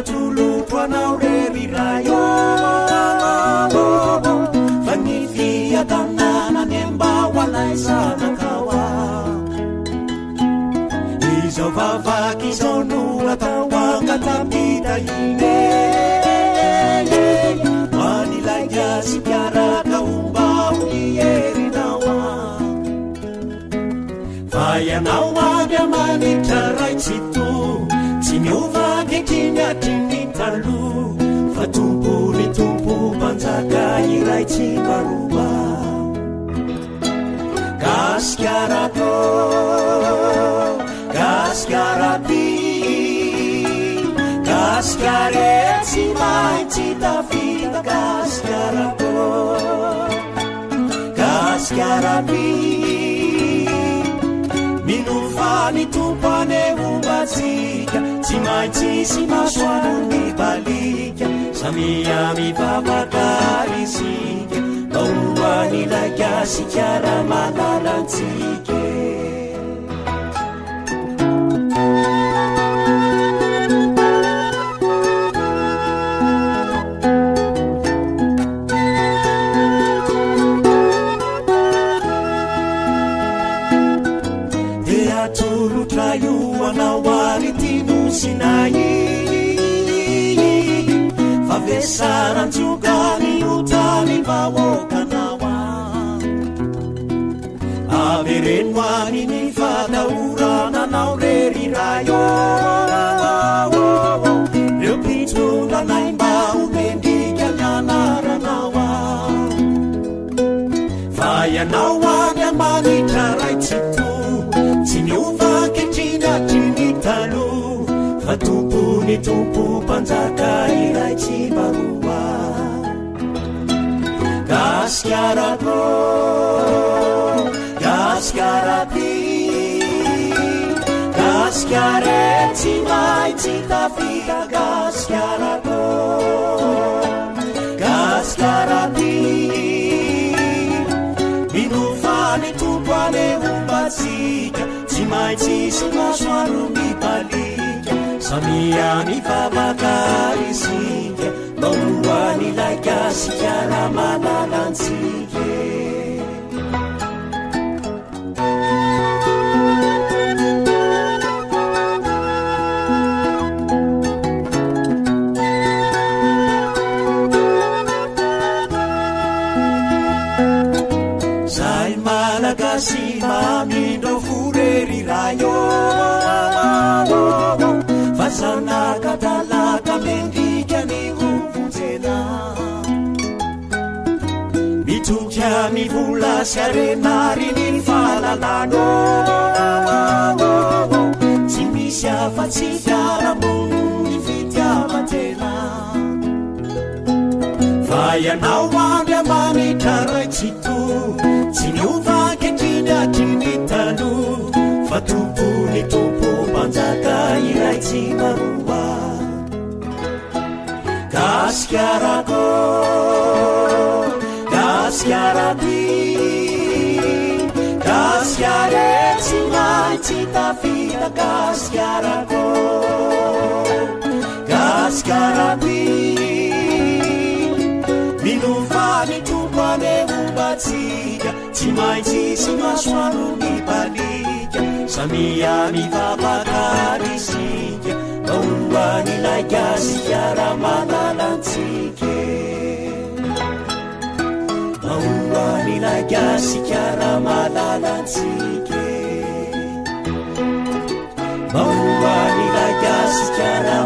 tolotoanao rerirayo fa ny fiadananany mba hoanaizanakaoa izao vavaky izao no atao angatamidahine manilay asikaraka omba oiherinaoa fa ianao aby amanitra raitsito tsy miovakekinyatiny talo fa tompony tompo mpanjaka iray tsy maroa gaskiarako gaskiaraby gaskiare tsy maintsy tafita gaskiarako gaskiaraby minofany tompane ombatsika tsy maintsy sy masoano ny balika samiamy vavakarisika maoany lagasikara malalatsike sinai favesaranjugani utani vawokanawa averenwani ni fadaurana naurerirayo leupitula naimba umendikanyanaranawa fayanawani amanitaraititu siniuvaketinatinitalu tumpuni tumpu panjaka iray tsy maroa gaskiarako gaskiaraby gaskiare tsy maintsy tafita gaskiarako gaskiaraby minofany tompoane ombatsika tsy maintsy sy masoaro mibalika samiany vavakarisika maoany lagasikara malalansike zay malagasy mamindro furerirayo zanakadalaka mendikany ovonjena mitokya mivola siarenariny falalano tsy misy afatsy fiaramony fitiamatena fa ianao aby amanitra raitsito tsy miovaketriny atriny talo fa tompony tompo mpanjaka iray tsy maroa gaskiarako gaskiaraby gaskiare tsy maintsy tafita gaskiarako gaskiaraby minofany tompane ombatsika tsy maintsy sy masoano mibalika samiamy vavakarisika maoany lagasikara malalatsike maoany lagasikara malalatsike maoany lagasikara